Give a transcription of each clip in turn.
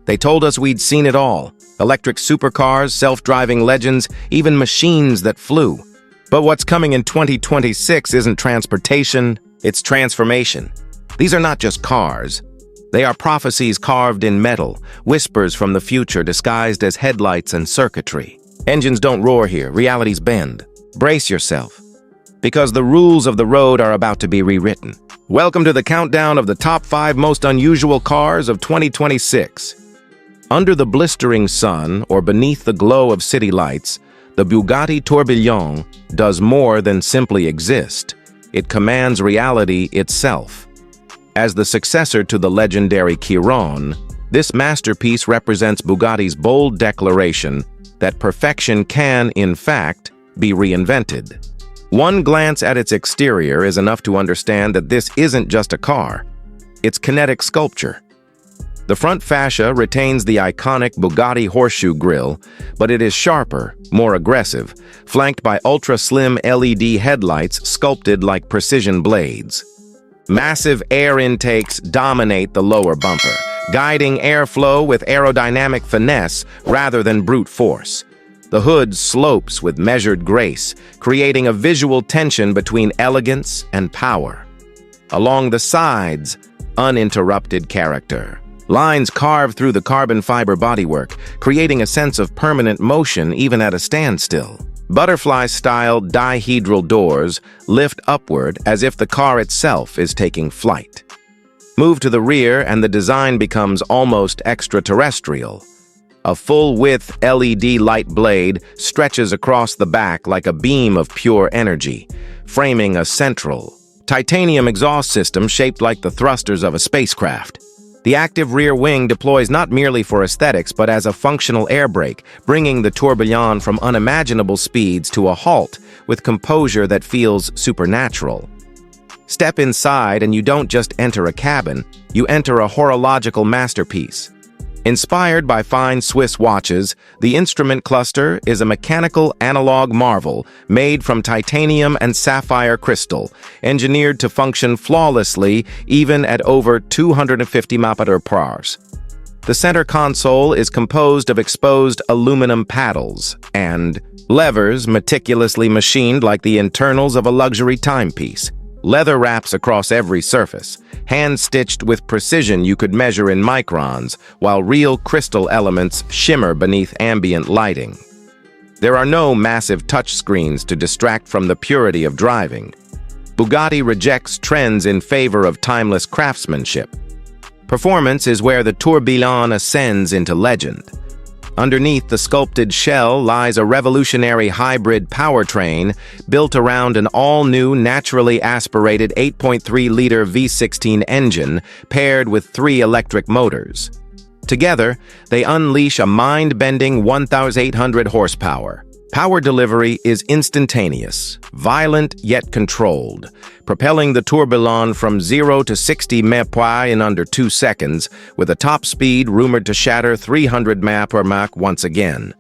They told us we'd seen it all. Electric supercars, self-driving legends, even machines that flew. But what's coming in 2026 isn't transportation, it's transformation. These are not just cars. They are prophecies carved in metal, whispers from the future disguised as headlights and circuitry. Engines don't roar here, realities bend. Brace yourself, because the rules of the road are about to be rewritten. Welcome to the countdown of the top 5 most unusual cars of 2026. Under the blistering sun or beneath the glow of city lights, the Bugatti Tourbillon does more than simply exist. It commands reality itself. As the successor to the legendary Chiron, this masterpiece represents Bugatti's bold declaration that perfection can, in fact, be reinvented. One glance at its exterior is enough to understand that this isn't just a car. It's kinetic sculpture. The front fascia retains the iconic Bugatti horseshoe grille, but it is sharper, more aggressive, flanked by ultra-slim LED headlights sculpted like precision blades. Massive air intakes dominate the lower bumper, guiding airflow with aerodynamic finesse rather than brute force. The hood slopes with measured grace, creating a visual tension between elegance and power. Along the sides, uninterrupted character. Lines carve through the carbon fiber bodywork, creating a sense of permanent motion even at a standstill. Butterfly-style dihedral doors lift upward as if the car itself is taking flight. Move to the rear and the design becomes almost extraterrestrial. A full-width LED light blade stretches across the back like a beam of pure energy, framing a central, titanium exhaust system shaped like the thrusters of a spacecraft. The active rear wing deploys not merely for aesthetics but as a functional air brake, bringing the tourbillon from unimaginable speeds to a halt with composure that feels supernatural. Step inside and you don't just enter a cabin, you enter a horological masterpiece. Inspired by fine Swiss watches, the instrument cluster is a mechanical analog marvel made from titanium and sapphire crystal, engineered to function flawlessly even at over 250 mph. The center console is composed of exposed aluminum paddles and levers meticulously machined like the internals of a luxury timepiece. Leather wraps across every surface, hand-stitched with precision you could measure in microns, while real crystal elements shimmer beneath ambient lighting. There are no massive touchscreens to distract from the purity of driving. Bugatti rejects trends in favor of timeless craftsmanship. Performance is where the tourbillon ascends into legend. Underneath the sculpted shell lies a revolutionary hybrid powertrain built around an all-new naturally aspirated 8.3-liter V16 engine paired with 3 electric motors. Together, they unleash a mind-bending 1,800 horsepower. Power delivery is instantaneous, violent yet controlled, propelling the tourbillon from 0 to 60 mph in under 2 seconds, with a top speed rumored to shatter 300 mph once again.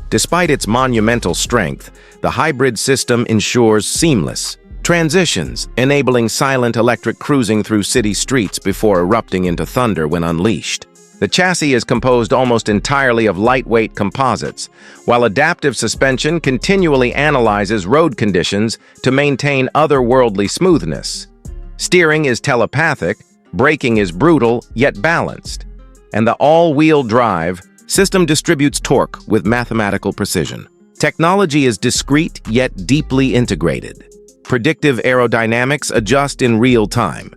Despite its monumental strength, the hybrid system ensures seamless transitions, enabling silent electric cruising through city streets before erupting into thunder when unleashed. The chassis is composed almost entirely of lightweight composites, while adaptive suspension continually analyzes road conditions to maintain otherworldly smoothness. Steering is telepathic, braking is brutal yet balanced, and the all-wheel drive system distributes torque with mathematical precision. Technology is discreet yet deeply integrated. Predictive aerodynamics adjust in real time.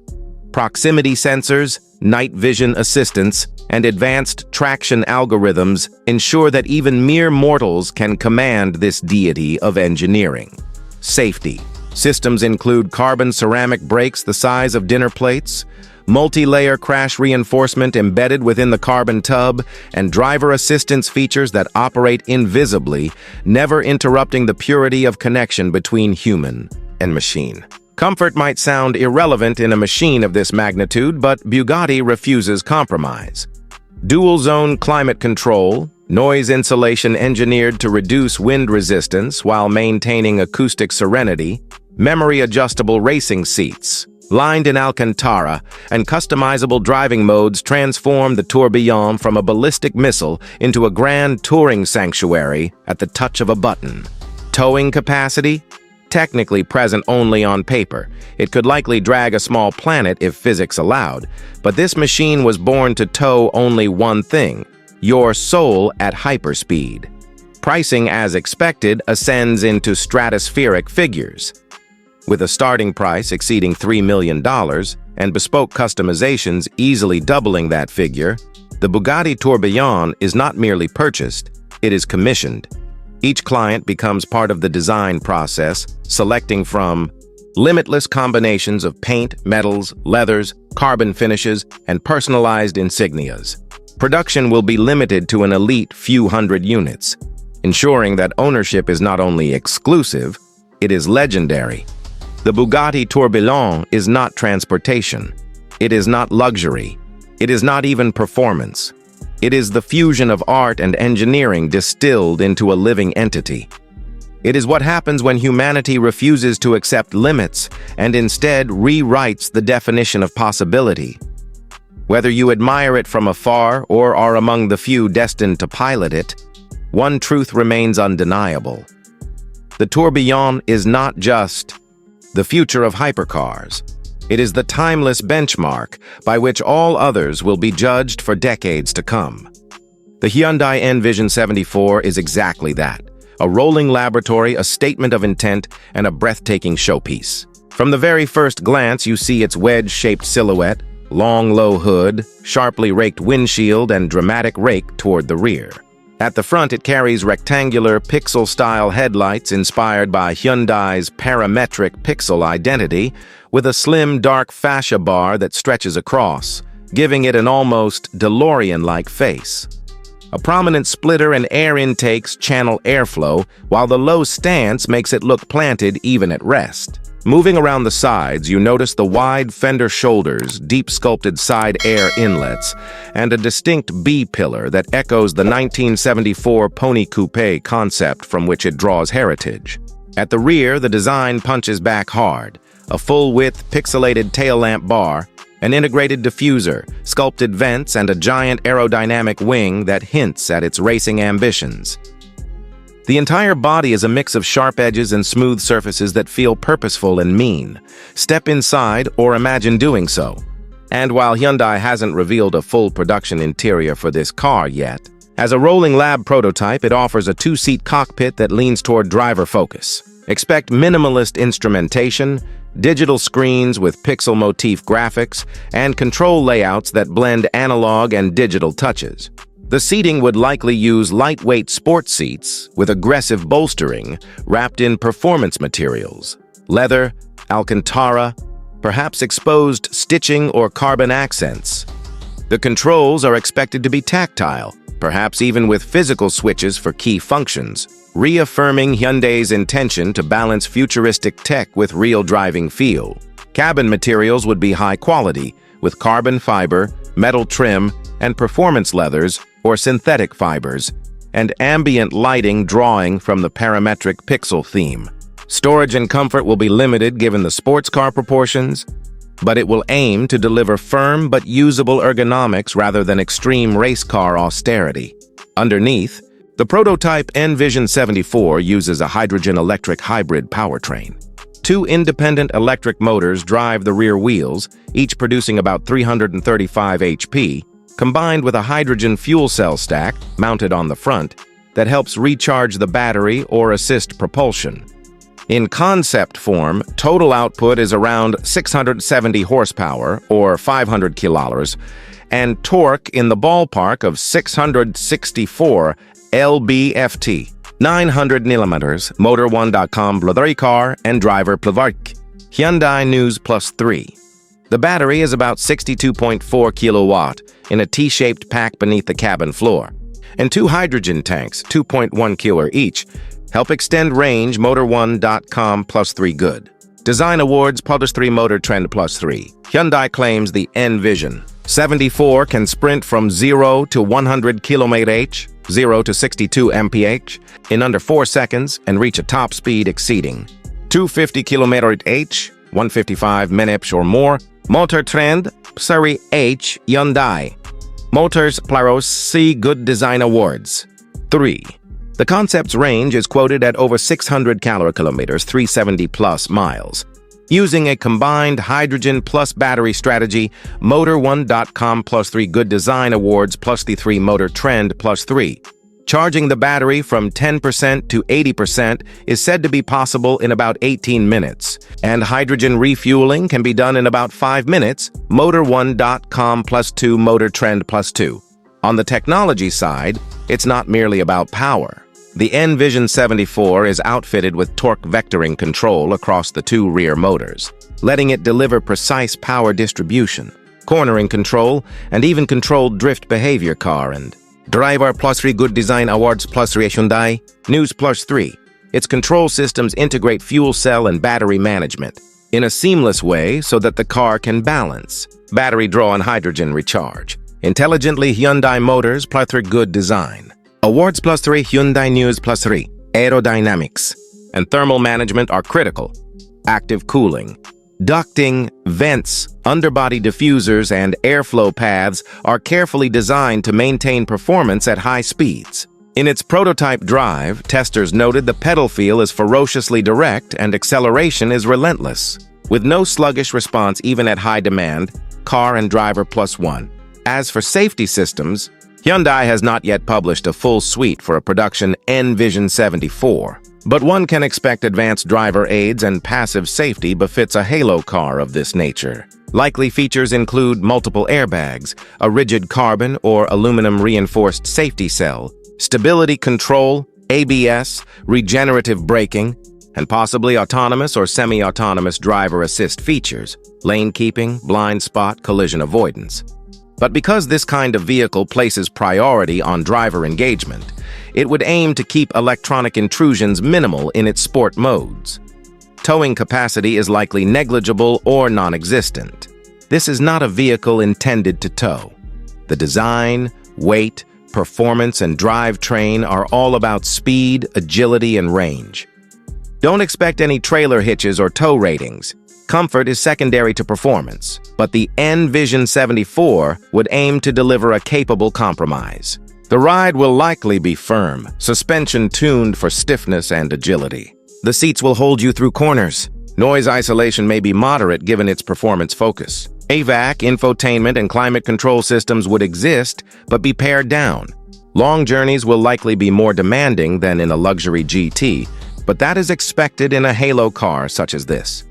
Proximity sensors, night vision assistance, and advanced traction algorithms ensure that even mere mortals can command this deity of engineering. Safety. Systems include carbon ceramic brakes the size of dinner plates, multi-layer crash reinforcement embedded within the carbon tub, and driver assistance features that operate invisibly, never interrupting the purity of connection between human and machine. Comfort might sound irrelevant in a machine of this magnitude, but Bugatti refuses compromise. Dual-zone climate control, noise insulation engineered to reduce wind resistance while maintaining acoustic serenity, memory-adjustable racing seats, lined in Alcantara, and customizable driving modes transform the tourbillon from a ballistic missile into a grand touring sanctuary at the touch of a button. Towing capacity? Technically present only on paper. It could likely drag a small planet if physics allowed, but this machine was born to tow only one thing: your soul at hyperspeed. Pricing, as expected, ascends into stratospheric figures. With a starting price exceeding $3 million and bespoke customizations easily doubling that figure, the Bugatti Tourbillon is not merely purchased, it is commissioned. Each client becomes part of the design process, selecting from limitless combinations of paint, metals, leathers, carbon finishes, and personalized insignias. Production will be limited to an elite few hundred units, ensuring that ownership is not only exclusive, it is legendary. The Bugatti Tourbillon is not transportation. It is not luxury. It is not even performance. It is the fusion of art and engineering distilled into a living entity. It is what happens when humanity refuses to accept limits and instead rewrites the definition of possibility. Whether you admire it from afar or are among the few destined to pilot it, one truth remains undeniable. The tourbillon is not just the future of hypercars. It is the timeless benchmark by which all others will be judged for decades to come. The Hyundai Envision 74 is exactly that: a rolling laboratory, a statement of intent, and a breathtaking showpiece. From the very first glance, you see its wedge-shaped silhouette, long low hood, sharply raked windshield, and dramatic rake toward the rear. At the front, it carries rectangular, pixel-style headlights inspired by Hyundai's parametric pixel identity, with a slim, dark fascia bar that stretches across, giving it an almost DeLorean-like face. A prominent splitter and air intakes channel airflow, while the low stance makes it look planted even at rest. Moving around the sides, you notice the wide fender shoulders, deep sculpted side air inlets, and a distinct B-pillar that echoes the 1974 Pony Coupe concept from which it draws heritage. At the rear, the design punches back hard: a full-width pixelated tail lamp bar, an integrated diffuser, sculpted vents, and a giant aerodynamic wing that hints at its racing ambitions. The entire body is a mix of sharp edges and smooth surfaces that feel purposeful and mean. Step inside or imagine doing so. And while Hyundai hasn't revealed a full production interior for this car yet, as a rolling lab prototype, it offers a two-seat cockpit that leans toward driver focus. Expect minimalist instrumentation, digital screens with pixel motif graphics, and control layouts that blend analog and digital touches. The seating would likely use lightweight sports seats with aggressive bolstering wrapped in performance materials: leather, Alcantara, perhaps exposed stitching or carbon accents. The controls are expected to be tactile, perhaps even with physical switches for key functions, reaffirming Hyundai's intention to balance futuristic tech with real driving feel. Cabin materials would be high quality, with carbon fiber, metal trim, and performance leathers or synthetic fibers, and ambient lighting drawing from the parametric pixel theme. Storage and comfort will be limited given the sports car proportions, but it will aim to deliver firm but usable ergonomics rather than extreme race car austerity. Underneath, the prototype Envision 74 uses a hydrogen-electric hybrid powertrain. Two independent electric motors drive the rear wheels, each producing about 335 HP, combined with a hydrogen fuel cell stack mounted on the front that helps recharge the battery or assist propulsion. In concept form, total output is around 670 horsepower, or 500 kilograms, and torque in the ballpark of 664 lb-ft. 900 millimeters, Motor1.com Blöderi car and driver Plvark. Hyundai News Plus 3. The battery is about 62.4 kilowatt in a T-shaped pack beneath the cabin floor, and two hydrogen tanks, 2.1 kilo each, help extend range. Motor1.com Plus 3 good. Design Awards Plus 3 Motor Trend Plus 3. Hyundai claims the Envision 74 can sprint from 0 to 100 km/h, 0 to 62 mph, in under 4 seconds and reach a top speed exceeding 250 km/h, 155 minutes or more. Motor Trend, Series H, Hyundai. Motors Plaros C Good Design Awards. 3. The concept's range is quoted at over 600 kilometers, 370 plus miles. Using a combined hydrogen plus battery strategy, Motor1.com plus 3 Good Design Awards plus the 3 Motor Trend plus 3. Charging the battery from 10% to 80% is said to be possible in about 18 minutes, and hydrogen refueling can be done in about 5 minutes, Motor1.com plus 2 Motor Trend plus 2. On the technology side, it's not merely about power. The Envision 74 is outfitted with torque vectoring control across the 2 rear motors, letting it deliver precise power distribution, cornering control, and even controlled drift behavior. Car and Driver plus 3 Good Design Awards plus 3 Hyundai. News plus 3. Its control systems integrate fuel cell and battery management in a seamless way so that the car can balance battery draw and hydrogen recharge. Intelligently Hyundai Motors plus 3 Good Design Awards plus 3 Hyundai News plus 3. Aerodynamics and thermal management are critical. Active cooling, ducting, vents, underbody diffusers, and airflow paths are carefully designed to maintain performance at high speeds. In its prototype drive, testers noted the pedal feel is ferociously direct and acceleration is relentless, with no sluggish response even at high demand. Car and Driver plus 1. As for safety systems, Hyundai has not yet published a full suite for a production Envision 74. But one can expect advanced driver aids and passive safety befits a halo car of this nature. Likely features include multiple airbags, a rigid carbon or aluminum-reinforced safety cell, stability control, ABS, regenerative braking, and possibly autonomous or semi-autonomous driver assist features, lane keeping, blind spot, collision avoidance. But because this kind of vehicle places priority on driver engagement, it would aim to keep electronic intrusions minimal in its sport modes. Towing capacity is likely negligible or non-existent. This is not a vehicle intended to tow. The design, weight, performance, and drivetrain are all about speed, agility, and range. Don't expect any trailer hitches or tow ratings. Comfort is secondary to performance, but the Envision 74 would aim to deliver a capable compromise. The ride will likely be firm, suspension tuned for stiffness and agility. The seats will hold you through corners. Noise isolation may be moderate given its performance focus. AVAC, infotainment, and climate control systems would exist, but be pared down. Long journeys will likely be more demanding than in a luxury GT, but that is expected in a halo car such as this.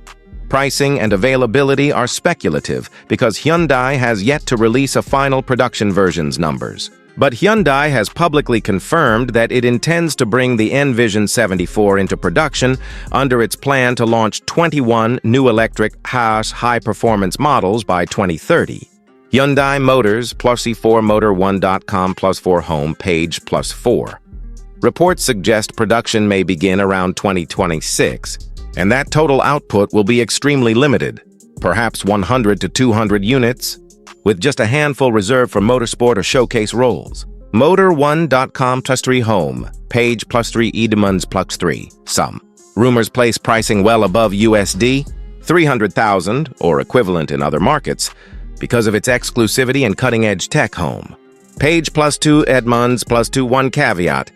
Pricing and availability are speculative because Hyundai has yet to release a final production version's numbers. But Hyundai has publicly confirmed that it intends to bring the Envision 74 into production under its plan to launch 21 new electric high-performance models by 2030. Hyundai Motors plus E4 Motor1.com plus 4 home page plus 4. Reports suggest production may begin around 2026, and that total output will be extremely limited, perhaps 100 to 200 units, with just a handful reserved for motorsport or showcase roles. Motor1.com plus 3 home, page plus 3 Edmunds plus 3, some. Rumors place pricing well above USD 300,000 or equivalent in other markets because of its exclusivity and cutting-edge tech home. Page plus 2 Edmunds plus 2 one caveat.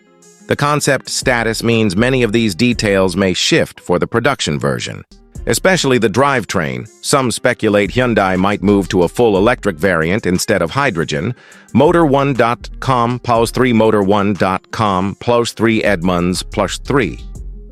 The concept status means many of these details may shift for the production version, especially the drivetrain. Some speculate Hyundai might move to a full electric variant instead of hydrogen. Motor1.com plus 3 Motor1.com plus 3 Edmunds plus 3.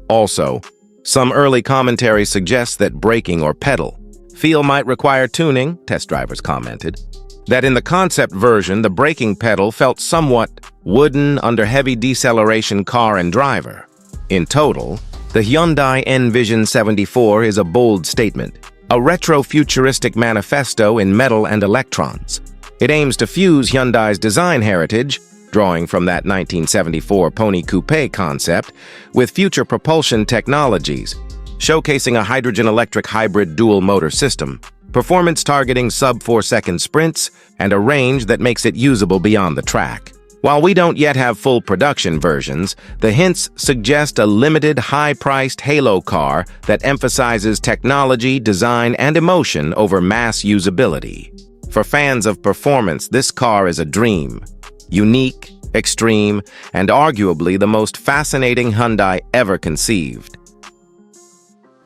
Also, some early commentary suggests that braking or pedal feel might require tuning, test drivers commented. That in the concept version, the braking pedal felt somewhat wooden under heavy deceleration. Car and Driver. In total, the Hyundai Envision 74 is a bold statement, a retro-futuristic manifesto in metal and electrons. It aims to fuse Hyundai's design heritage, drawing from that 1974 Pony Coupe concept, with future propulsion technologies, showcasing a hydrogen-electric hybrid dual-motor system, performance targeting sub-4-second sprints, and a range that makes it usable beyond the track. While we don't yet have full production versions, the hints suggest a limited, high-priced halo car that emphasizes technology, design, and emotion over mass usability. For fans of performance, this car is a dream. Unique, extreme, and arguably the most fascinating Hyundai ever conceived.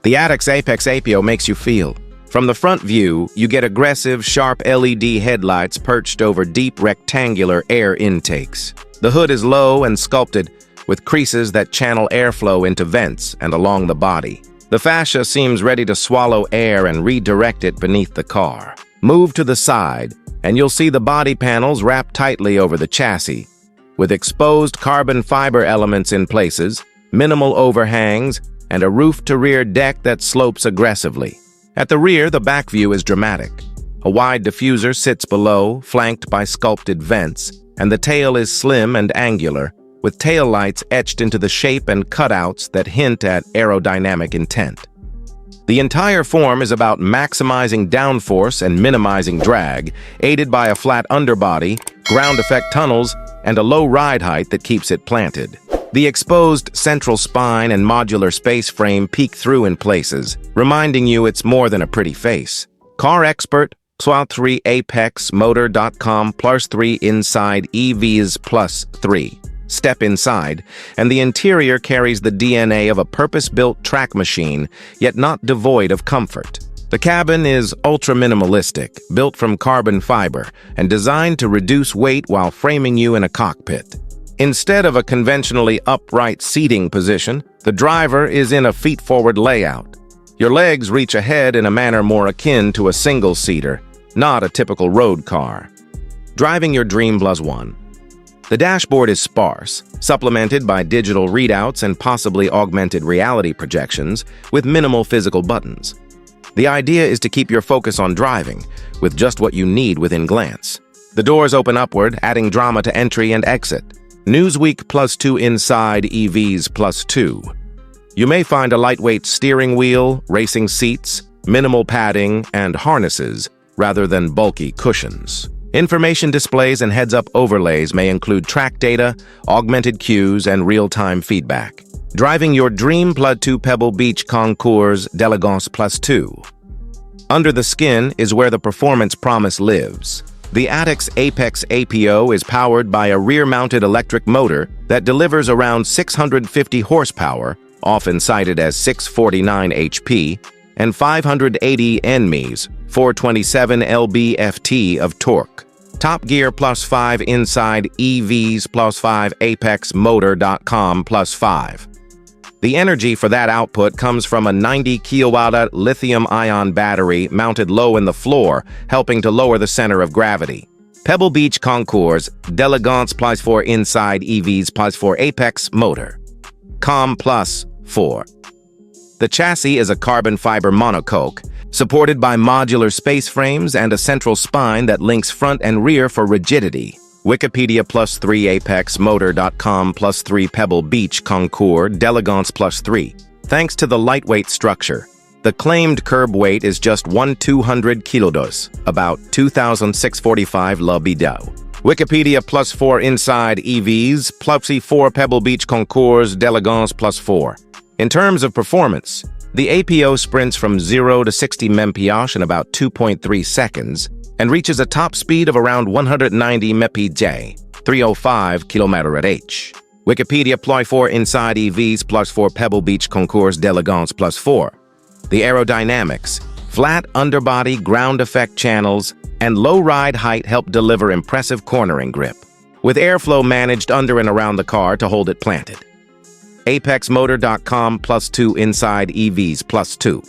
The AutoX Apex APO makes you feel. From the front view, you get aggressive, sharp LED headlights perched over deep rectangular air intakes. The hood is low and sculpted, with creases that channel airflow into vents and along the body. The fascia seems ready to swallow air and redirect it beneath the car. Move to the side, and you'll see the body panels wrapped tightly over the chassis, with exposed carbon fiber elements in places, minimal overhangs, and a roof-to-rear deck that slopes aggressively. At the rear, the back view is dramatic. A wide diffuser sits below, flanked by sculpted vents, and the tail is slim and angular, with taillights etched into the shape and cutouts that hint at aerodynamic intent. The entire form is about maximizing downforce and minimizing drag, aided by a flat underbody, ground effect tunnels, and a low ride height that keeps it planted. The exposed central spine and modular space frame peek through in places, reminding you it's more than a pretty face. Car expert, 3 Apex Motor.com +3 inside EVs +3. Step inside, and the interior carries the DNA of a purpose-built track machine, yet not devoid of comfort. The cabin is ultra-minimalistic, built from carbon fiber, and designed to reduce weight while framing you in a cockpit. Instead of a conventionally upright seating position, the driver is in a feet-forward layout. Your legs reach ahead in a manner more akin to a single-seater, not a typical road car. Driving your dream +1. The dashboard is sparse, supplemented by digital readouts and possibly augmented reality projections with minimal physical buttons. The idea is to keep your focus on driving, with just what you need within glance. The doors open upward, adding drama to entry and exit. Newsweek +2 inside EVs +2. You may find a lightweight steering wheel, racing seats, minimal padding, and harnesses, rather than bulky cushions. Information displays and heads-up overlays may include track data, augmented cues, and real-time feedback. Driving your dream +2 Pebble Beach Concours d'Elegance +2. Under the skin is where the performance promise lives. The AutoX Apex APO is powered by a rear-mounted electric motor that delivers around 650 horsepower, often cited as 649 HP, and 580 Nm, 427 lb-ft of torque. Top Gear +5 inside EVs +5 Apex Motor.com +5. The energy for that output comes from a 90 kWh lithium-ion battery mounted low in the floor, helping to lower the center of gravity. Pebble Beach Concours d'Elegance +4 inside EVs +4 Apex Motor. Com +4. The chassis is a carbon fiber monocoque, supported by modular space frames and a central spine that links front and rear for rigidity. Wikipedia +3 Apex Motor.com +3 Pebble Beach Concours d'Elegance +3. Thanks to the lightweight structure, the claimed curb weight is just 1,200 kilos, about 2,645 lb. Wikipedia +4 inside EVs +4 Pebble Beach Concours d'Elegance +4. In terms of performance, the APO sprints from 0 to 60 mph in about 2.3 seconds and reaches a top speed of around 190 mpj, 305 km/h. Wikipedia +4 inside EVs +4 Pebble Beach Concours d'Elegance +4. The aerodynamics, flat underbody, ground effect channels, and low ride height help deliver impressive cornering grip, with airflow managed under and around the car to hold it planted. ApexMotor.com +2 inside EVs +2.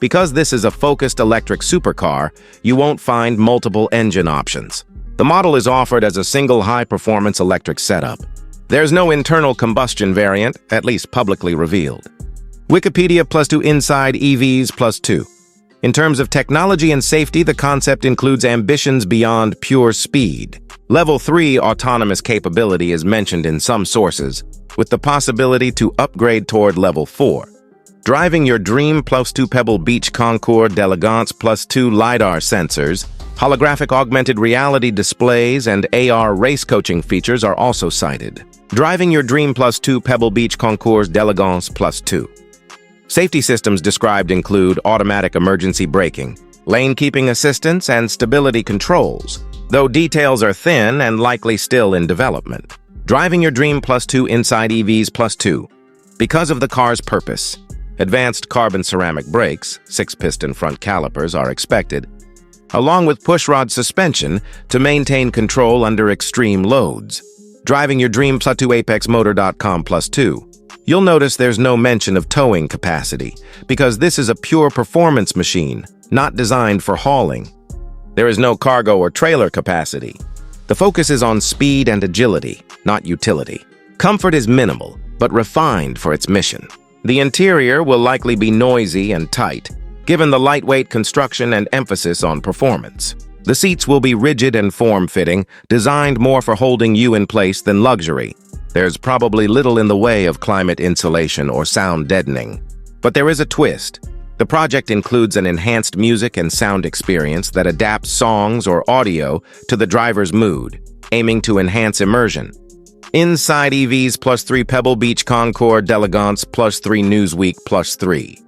Because this is a focused electric supercar, you won't find multiple engine options. The model is offered as a single high-performance electric setup. There's no internal combustion variant, at least publicly revealed. Wikipedia +2 inside EVs +2. In terms of technology and safety, the concept includes ambitions beyond pure speed. Level 3 autonomous capability is mentioned in some sources, with the possibility to upgrade toward Level 4. Driving your dream +2 Pebble Beach Concours d'Elegance +2 LiDAR sensors, Holographic augmented reality displays and AR race coaching features are also cited. Driving your Dream Plus 2 Pebble Beach Concours d'Elegance Plus 2. Safety systems described include automatic emergency braking, lane keeping assistance, and stability controls, though details are thin and likely still in development. Driving your Dream Plus 2 Inside EVs Plus 2. Because of the car's purpose, advanced carbon ceramic brakes, 6-piston front calipers are expected, along with pushrod suspension to maintain control under extreme loads. Driving your Dream Plus 2 ApexMotor.com Plus 2. You'll notice there's no mention of towing capacity, because this is a pure performance machine, not designed for hauling. There is no cargo or trailer capacity. The focus is on speed and agility, not utility. Comfort is minimal, but refined for its mission. The interior will likely be noisy and tight, given the lightweight construction and emphasis on performance. The seats will be rigid and form-fitting, designed more for holding you in place than luxury. There's probably little in the way of climate insulation or sound deadening. But there is a twist. The project includes an enhanced music and sound experience that adapts songs or audio to the driver's mood, aiming to enhance immersion. Inside EVs Plus 3 Pebble Beach Concours d'Elegance Plus 3 Newsweek Plus 3.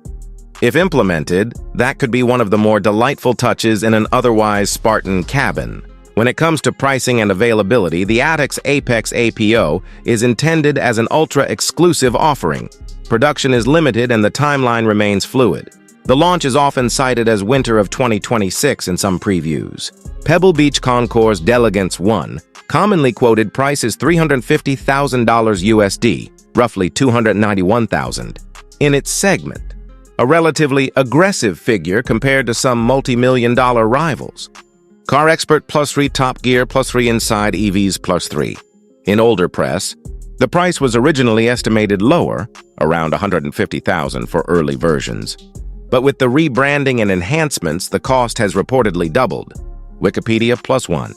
If implemented, that could be one of the more delightful touches in an otherwise Spartan cabin. When it comes to pricing and availability, the AutoX Apex APO is intended as an ultra-exclusive offering. Production is limited and the timeline remains fluid. The launch is often cited as winter of 2026 in some previews. Pebble Beach Concours d'Elegance 1, commonly quoted price is $350,000 USD, roughly $291,000. In its segment, a relatively aggressive figure compared to some multi-million-dollar rivals. Car Expert Plus 3 Top Gear Plus 3 Inside EVs Plus 3. In older press, the price was originally estimated lower, around $150,000 for early versions. But with the rebranding and enhancements, the cost has reportedly doubled. Wikipedia Plus 1.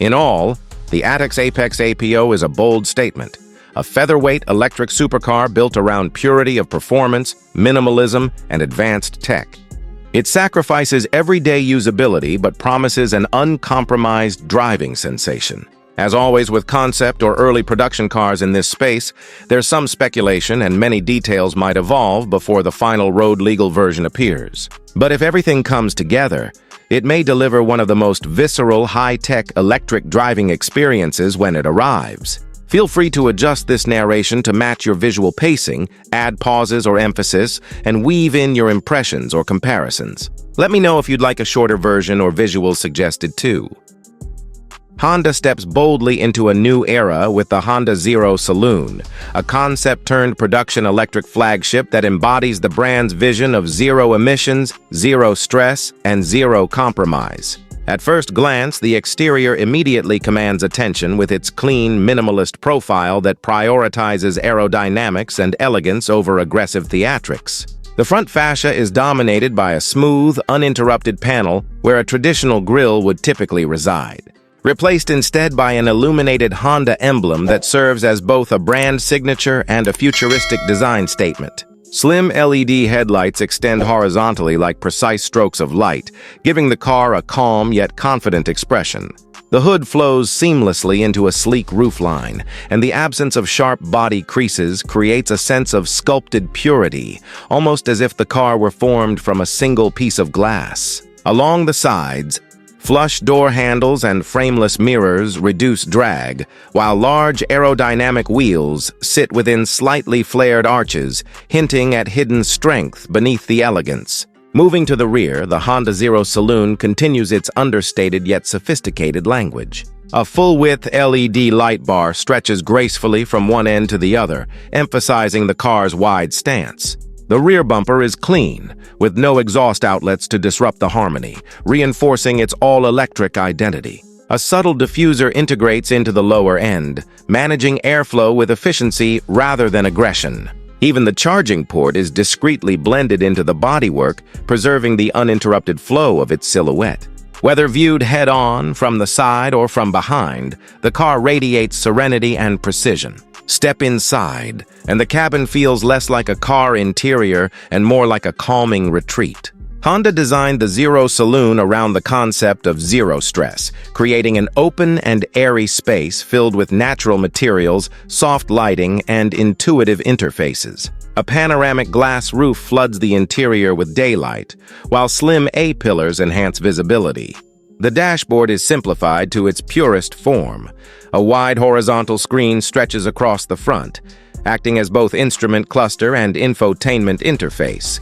In all, the AutoX Apex APO is a bold statement. A featherweight electric supercar built around purity of performance, minimalism, and advanced tech. It sacrifices everyday usability but promises an uncompromised driving sensation. As always with concept or early production cars in this space, there's some speculation and many details might evolve before the final road-legal version appears. But if everything comes together, it may deliver one of the most visceral, high-tech electric driving experiences when it arrives. Feel free to adjust this narration to match your visual pacing, add pauses or emphasis, and weave in your impressions or comparisons. Let me know if you'd like a shorter version or visuals suggested too. Honda steps boldly into a new era with the Honda Zero Saloon, a concept-turned-production electric flagship that embodies the brand's vision of zero emissions, zero stress, and zero compromise. At first glance, the exterior immediately commands attention with its clean, minimalist profile that prioritizes aerodynamics and elegance over aggressive theatrics. The front fascia is dominated by a smooth, uninterrupted panel where a traditional grille would typically reside, replaced instead by an illuminated Honda emblem that serves as both a brand signature and a futuristic design statement. Slim LED headlights extend horizontally like precise strokes of light, giving the car a calm yet confident expression. The hood flows seamlessly into a sleek roofline, and the absence of sharp body creases creates a sense of sculpted purity, almost as if the car were formed from a single piece of glass. Along the sides, flush door handles and frameless mirrors reduce drag, while large aerodynamic wheels sit within slightly flared arches, hinting at hidden strength beneath the elegance. Moving to the rear, the Honda Zero Saloon continues its understated yet sophisticated language. A full-width LED light bar stretches gracefully from one end to the other, emphasizing the car's wide stance. The rear bumper is clean, with no exhaust outlets to disrupt the harmony, reinforcing its all-electric identity. A subtle diffuser integrates into the lower end, managing airflow with efficiency rather than aggression. Even the charging port is discreetly blended into the bodywork, preserving the uninterrupted flow of its silhouette. Whether viewed head-on, from the side, or from behind, the car radiates serenity and precision. Step inside, and the cabin feels less like a car interior and more like a calming retreat. Honda designed the Zero Saloon around the concept of zero stress, creating an open and airy space filled with natural materials, soft lighting, and intuitive interfaces. A panoramic glass roof floods the interior with daylight, while slim A-pillars enhance visibility. The dashboard is simplified to its purest form. A wide horizontal screen stretches across the front, acting as both instrument cluster and infotainment interface.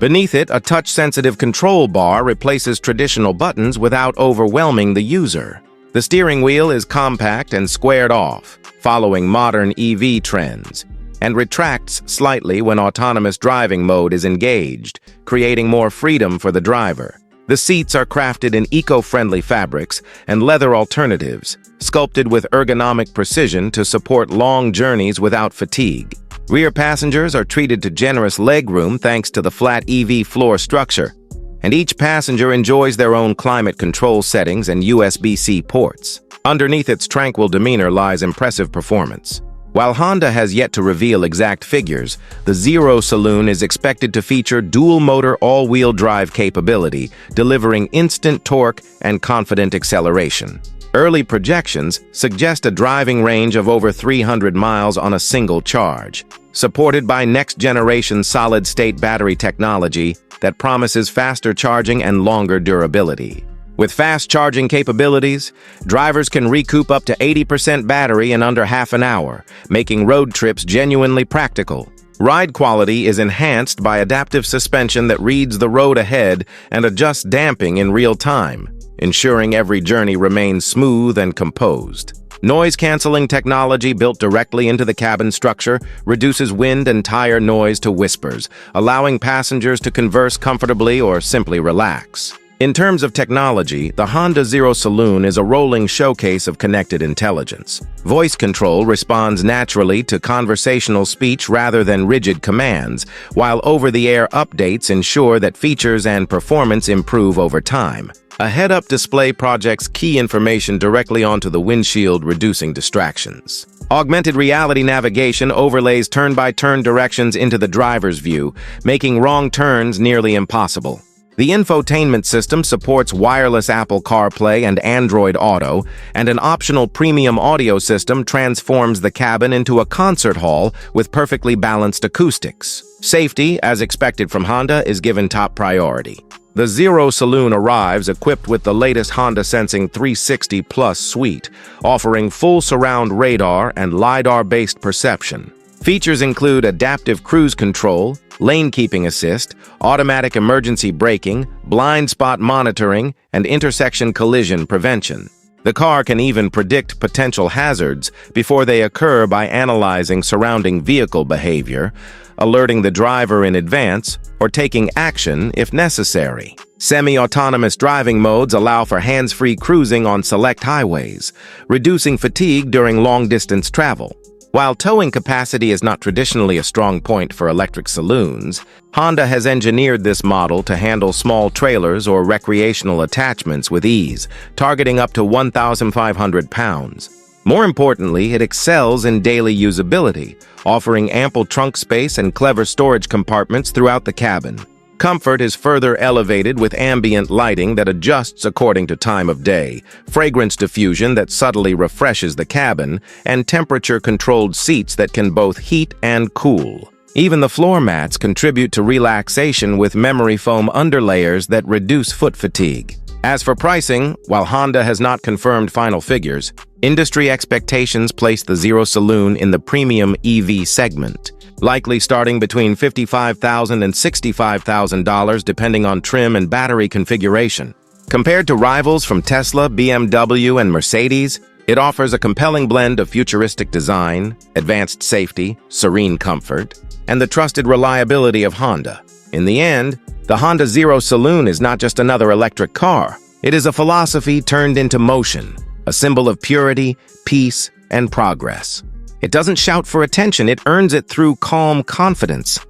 Beneath it, a touch-sensitive control bar replaces traditional buttons without overwhelming the user. The steering wheel is compact and squared off, following modern EV trends, and retracts slightly when autonomous driving mode is engaged, creating more freedom for the driver. The seats are crafted in eco-friendly fabrics and leather alternatives, sculpted with ergonomic precision to support long journeys without fatigue. Rear passengers are treated to generous legroom thanks to the flat EV floor structure, and each passenger enjoys their own climate control settings and USB-C ports. Underneath its tranquil demeanor lies impressive performance. While Honda has yet to reveal exact figures, the Zero Saloon is expected to feature dual-motor all-wheel drive capability, delivering instant torque and confident acceleration. Early projections suggest a driving range of over 300 miles on a single charge, supported by next-generation solid-state battery technology that promises faster charging and longer durability. With fast charging capabilities, drivers can recoup up to 80% battery in under half an hour, making road trips genuinely practical. Ride quality is enhanced by adaptive suspension that reads the road ahead and adjusts damping in real time, ensuring every journey remains smooth and composed. Noise-canceling technology built directly into the cabin structure reduces wind and tire noise to whispers, allowing passengers to converse comfortably or simply relax. In terms of technology, the Honda Zero Saloon is a rolling showcase of connected intelligence. Voice control responds naturally to conversational speech rather than rigid commands, while over-the-air updates ensure that features and performance improve over time. A head-up display projects key information directly onto the windshield, reducing distractions. Augmented reality navigation overlays turn-by-turn directions into the driver's view, making wrong turns nearly impossible. The infotainment system supports wireless Apple CarPlay and Android Auto, and an optional premium audio system transforms the cabin into a concert hall with perfectly balanced acoustics. Safety, as expected from Honda, is given top priority. The Zero Saloon arrives equipped with the latest Honda Sensing 360 Plus suite, offering full surround radar and LiDAR-based perception. Features include adaptive cruise control, lane keeping assist, automatic emergency braking, blind spot monitoring, and intersection collision prevention. The car can even predict potential hazards before they occur by analyzing surrounding vehicle behavior, alerting the driver in advance, or taking action if necessary. Semi-autonomous driving modes allow for hands-free cruising on select highways, reducing fatigue during long-distance travel. While towing capacity is not traditionally a strong point for electric saloons, Honda has engineered this model to handle small trailers or recreational attachments with ease, targeting up to 1,500 pounds. More importantly, it excels in daily usability, offering ample trunk space and clever storage compartments throughout the cabin. Comfort is further elevated with ambient lighting that adjusts according to time of day, fragrance diffusion that subtly refreshes the cabin, and temperature-controlled seats that can both heat and cool. Even the floor mats contribute to relaxation with memory foam underlayers that reduce foot fatigue. As for pricing, while Honda has not confirmed final figures, industry expectations place the Zero Saloon in the premium EV segment, likely starting between $55,000 and $65,000 depending on trim and battery configuration. Compared to rivals from Tesla, BMW, and Mercedes, it offers a compelling blend of futuristic design, advanced safety, serene comfort, and the trusted reliability of Honda. In the end, the Honda Zero Saloon is not just another electric car. It is a philosophy turned into motion, a symbol of purity, peace, and progress. It doesn't shout for attention, it earns it through calm confidence.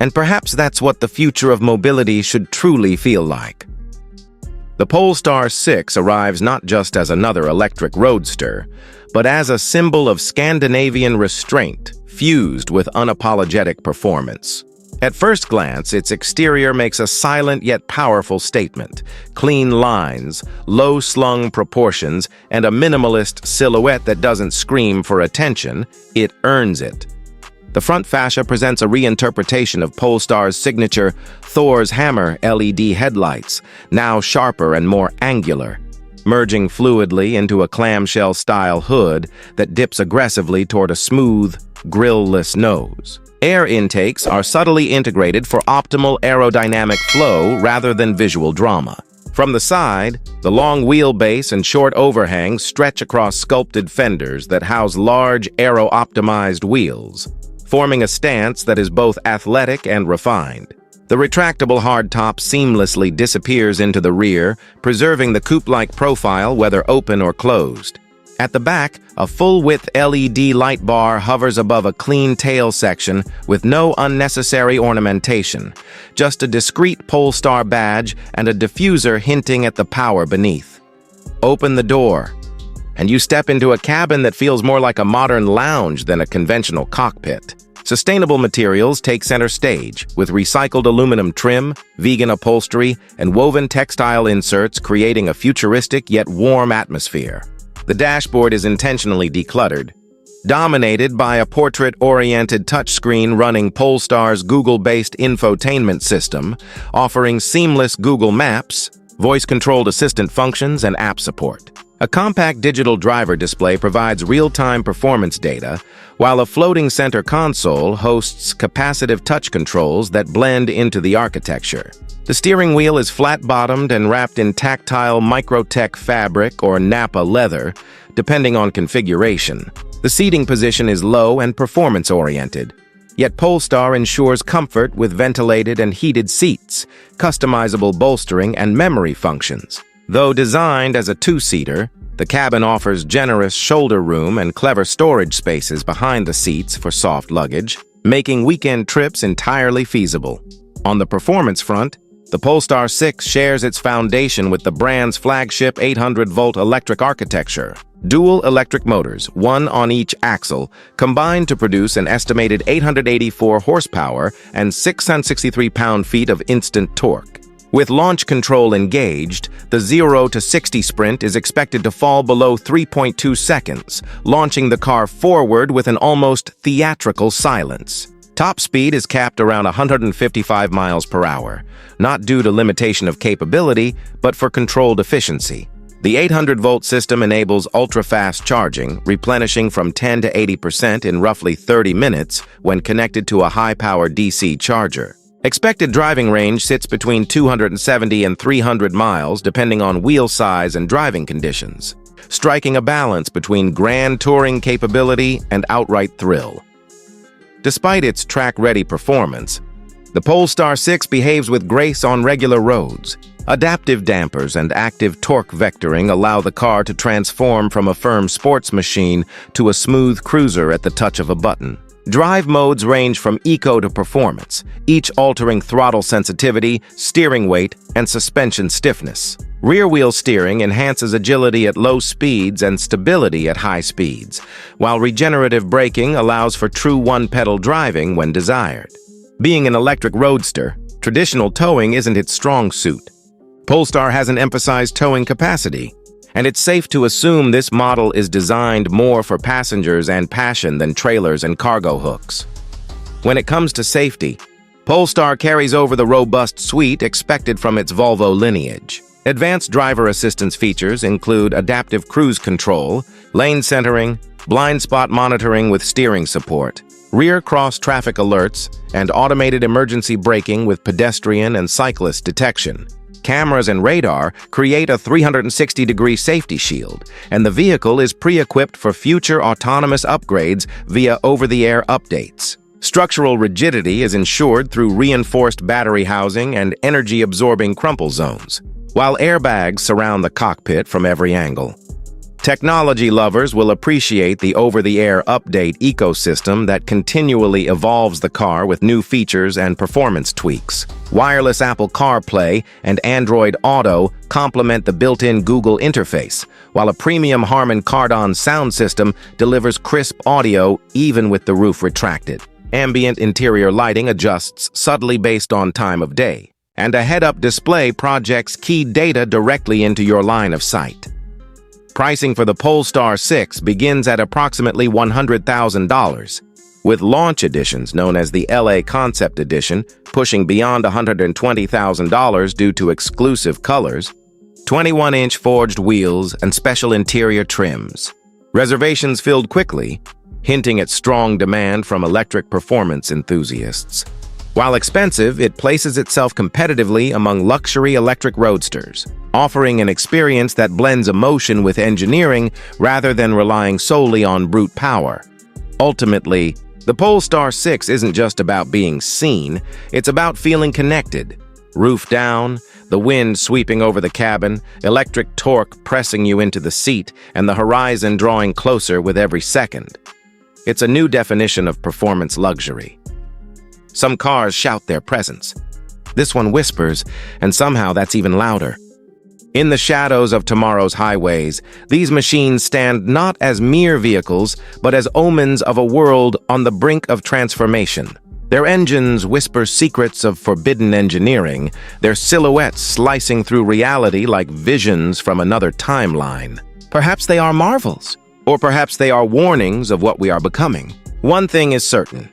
And perhaps that's what the future of mobility should truly feel like. The Polestar 6 arrives not just as another electric roadster, but as a symbol of Scandinavian restraint fused with unapologetic performance. At first glance, its exterior makes a silent yet powerful statement. Clean lines, low-slung proportions, and a minimalist silhouette that doesn't scream for attention, it earns it. The front fascia presents a reinterpretation of Polestar's signature Thor's Hammer LED headlights, now sharper and more angular, merging fluidly into a clamshell-style hood that dips aggressively toward a smooth, grille-less nose. Air intakes are subtly integrated for optimal aerodynamic flow rather than visual drama. From the side, the long wheelbase and short overhangs stretch across sculpted fenders that house large aero-optimized wheels, forming a stance that is both athletic and refined. The retractable hardtop seamlessly disappears into the rear, preserving the coupe-like profile whether open or closed. At the back, a full-width LED light bar hovers above a clean tail section with no unnecessary ornamentation, just a discreet Polestar badge and a diffuser hinting at the power beneath. Open the door, and you step into a cabin that feels more like a modern lounge than a conventional cockpit. Sustainable materials take center stage, with recycled aluminum trim, vegan upholstery, and woven textile inserts creating a futuristic yet warm atmosphere. The dashboard is intentionally decluttered, dominated by a portrait-oriented touchscreen running Polestar's Google-based infotainment system, offering seamless Google Maps, voice-controlled assistant functions, and app support. A compact digital driver display provides real-time performance data, while a floating center console hosts capacitive touch controls that blend into the architecture. The steering wheel is flat-bottomed and wrapped in tactile Microtech fabric or Nappa leather, depending on configuration. The seating position is low and performance-oriented, yet Polestar ensures comfort with ventilated and heated seats, customizable bolstering, and memory functions. Though designed as a two-seater, the cabin offers generous shoulder room and clever storage spaces behind the seats for soft luggage, making weekend trips entirely feasible. On the performance front, the Polestar 6 shares its foundation with the brand's flagship 800-volt electric architecture. Dual electric motors, one on each axle, combine to produce an estimated 884 horsepower and 663 pound-feet of instant torque. With launch control engaged, the 0 to 60 sprint is expected to fall below 3.2 seconds, launching the car forward with an almost theatrical silence. Top speed is capped around 155 miles per hour, not due to limitation of capability, but for controlled efficiency. The 800-volt system enables ultra-fast charging, replenishing from 10 to 80% in roughly 30 minutes when connected to a high-power DC charger. Expected driving range sits between 270 and 300 miles, depending on wheel size and driving conditions, striking a balance between grand touring capability and outright thrill. Despite its track-ready performance, the Polestar 6 behaves with grace on regular roads. Adaptive dampers and active torque vectoring allow the car to transform from a firm sports machine to a smooth cruiser at the touch of a button. Drive modes range from eco to performance, each altering throttle sensitivity, steering weight, and suspension stiffness. Rear-wheel steering enhances agility at low speeds and stability at high speeds, while regenerative braking allows for true one-pedal driving when desired. Being an electric roadster, traditional towing isn't its strong suit. Polestar hasn't emphasized towing capacity, and it's safe to assume this model is designed more for passengers and passion than trailers and cargo hooks. When it comes to safety, Polestar carries over the robust suite expected from its Volvo lineage. Advanced driver assistance features include adaptive cruise control, lane centering, blind spot monitoring with steering support, rear cross-traffic alerts, and automated emergency braking with pedestrian and cyclist detection. Cameras and radar create a 360-degree safety shield, and the vehicle is pre-equipped for future autonomous upgrades via over-the-air updates. Structural rigidity is ensured through reinforced battery housing and energy-absorbing crumple zones, while airbags surround the cockpit from every angle. Technology lovers will appreciate the over-the-air update ecosystem that continually evolves the car with new features and performance tweaks. Wireless Apple CarPlay and Android Auto complement the built-in Google interface, while a premium Harman Kardon sound system delivers crisp audio even with the roof retracted. Ambient interior lighting adjusts subtly based on time of day, and a head-up display projects key data directly into your line of sight. Pricing for the Polestar 6 begins at approximately $100,000, with launch editions known as the LA Concept Edition pushing beyond $120,000 due to exclusive colors, 21-inch forged wheels, and special interior trims. Reservations filled quickly, hinting at strong demand from electric performance enthusiasts. While expensive, it places itself competitively among luxury electric roadsters, offering an experience that blends emotion with engineering rather than relying solely on brute power. Ultimately, the Polestar 6 isn't just about being seen, it's about feeling connected. Roof down, the wind sweeping over the cabin, electric torque pressing you into the seat, and the horizon drawing closer with every second. It's a new definition of performance luxury. Some cars shout their presence. This one whispers, and somehow that's even louder. In the shadows of tomorrow's highways, these machines stand not as mere vehicles, but as omens of a world on the brink of transformation. Their engines whisper secrets of forbidden engineering, their silhouettes slicing through reality like visions from another timeline. Perhaps they are marvels, or perhaps they are warnings of what we are becoming. One thing is certain.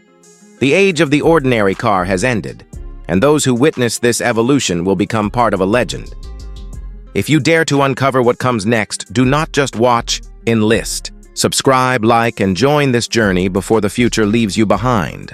The age of the ordinary car has ended, and those who witness this evolution will become part of a legend. If you dare to uncover what comes next, do not just watch, enlist. Subscribe, like, and join this journey before the future leaves you behind.